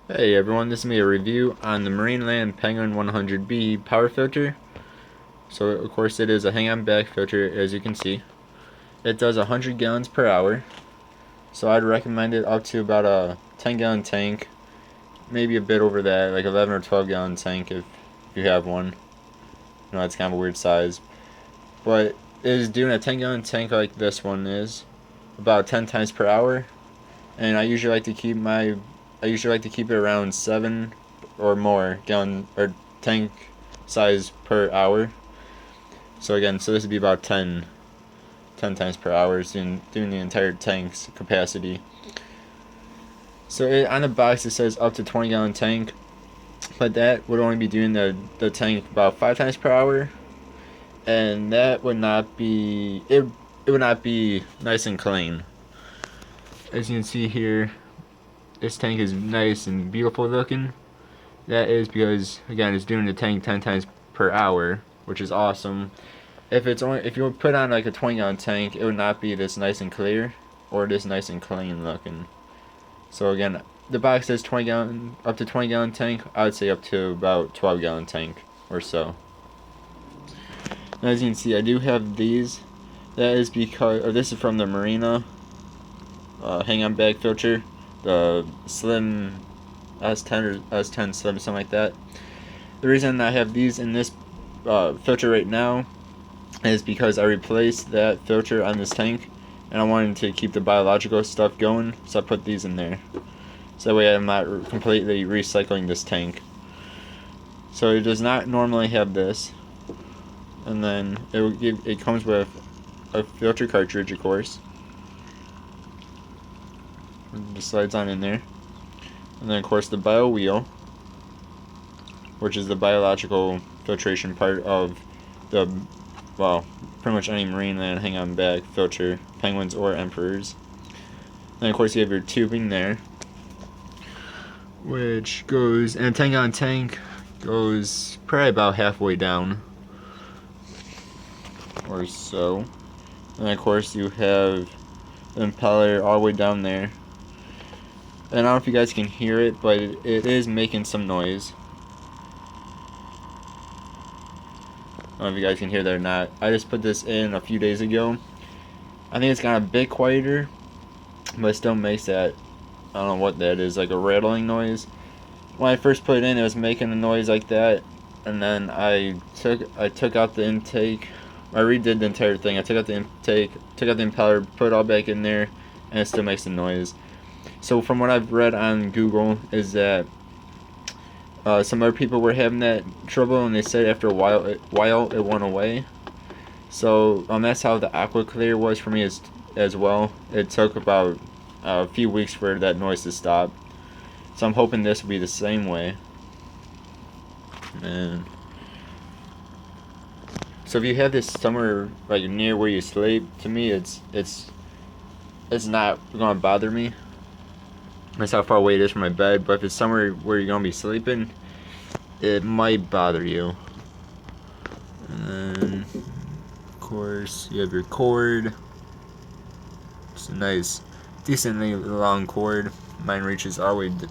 Hey everyone, this is me a review on the Marineland Penguin 100B power filter. So of course it is a hang-on back filter, as you can see. It does 100 gallons per hour. So I'd recommend it up to about a 10-gallon tank, maybe a bit over that, like 11 or 12-gallon tank if you have one. You know, that's kind of a weird size. But it is doing a 10-gallon tank like this one is, about 10 times per hour. And I usually like to keep it around 7 or more gallon or tank size per hour. So again, so this would be about 10 times per hour, doing the entire tank's capacity. So on the box it says up to 20-gallon tank, but that would only be doing the tank about 5 times per hour, and that would not be it would not be nice and clean. As you can see here, this tank is nice and beautiful looking. That is because, again, it's doing the tank 10 times per hour, which is awesome. If you would put on like a 20-gallon tank, it would not be this nice and clear or this nice and clean looking. So again, the box says 20-gallon, up to 20-gallon tank. I would say up to about 12-gallon tank or so. And as you can see, I do have these. That is because, or this is from the Marina hang-on bag filter, the Slim S10 or S10 Slim, something like that. The reason I have these in this filter right now is because I replaced that filter on this tank, and I wanted to keep the biological stuff going, so I put these in there. So that way I'm not completely recycling this tank. So it does not normally have this, and then it comes with a filter cartridge, of course. It just slides on in there. And then of course the bio wheel, which is the biological filtration part of the, well, pretty much any Marineland hang-on bag filter, penguins or emperors. Then of course you have your tubing there, which goes, and a 10-gallon tank goes probably about halfway down or so. And of course you have the impeller all the way down there. And I don't know if you guys can hear it, but it is making some noise. I don't know if you guys can hear that or not. I just put this in a few days ago. I think it's got a bit quieter, but it still makes that, I don't know what that is, like a rattling noise. When I first put it in, it was making a noise like that, and then I took out the intake. I redid the entire thing. I took out the intake, took out the impeller, put it all back in there, and it still makes a noise. So from what I've read on Google is that some other people were having that trouble, and they said after a while it went away. So that's how the Aqua Clear was for me as well. It took about a few weeks for that noise to stop. So I'm hoping this will be the same way. And so if you have this somewhere like near where you sleep, to me it's not gonna bother me. That's how far away it is from my bed. But if it's somewhere where you're gonna be sleeping, it might bother you. And then, of course, you have your cord. It's a nice, decently long cord. Mine reaches all the way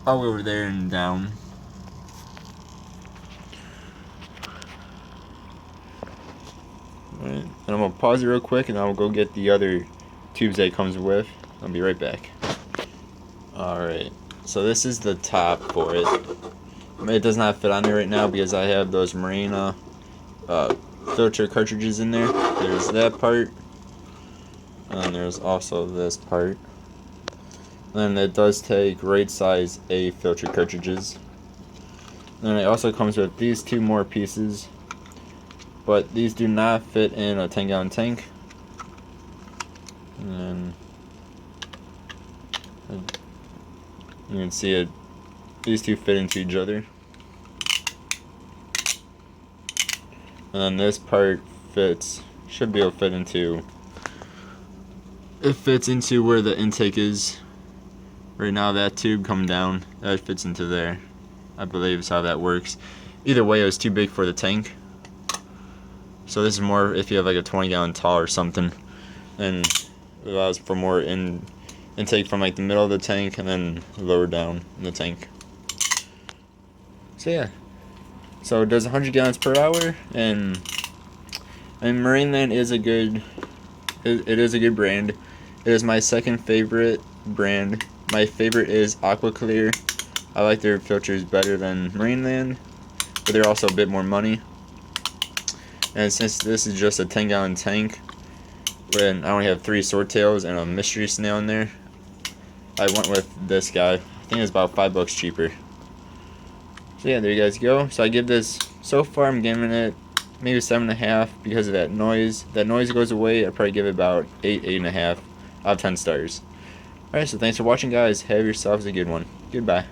over there and down. Alright, and I'm gonna pause it real quick, and I'll go get the other tubes that it comes with. I'll be right back. Alright, so this is the top for it. It does not fit on there right now because I have those Marina filter cartridges in there. There's that part, and then there's also this part. And then it does take right size A filter cartridges. And then it also comes with these two more pieces, but these do not fit in a 10-gallon tank. And then you can see it, these two fit into each other. And then this part should be able to fit into, it fits into where the intake is. Right now that tube come down, that fits into there. I believe is how that works. Either way, it was too big for the tank. So this is more if you have like a 20-gallon tall or something. And it allows for more intake from like the middle of the tank and then lower down in the tank. So yeah, so it does 100 gallons per hour, and Marineland is a good, it is a good brand. It is my second favorite brand. My favorite is Aqua Clear. I like their filters better than Marineland, but they're also a bit more money. And since this is just a 10-gallon tank, when I only have 3 swordtails and a mystery snail in there, I went with this guy. I think it's about $5 cheaper. So yeah, there you guys go. So I give this, so far I'm giving it maybe 7.5 because of that noise. That noise goes away, I'd probably give it about 8.5 out of 10 stars. Alright, so thanks for watching, guys. Have yourselves a good one. Goodbye.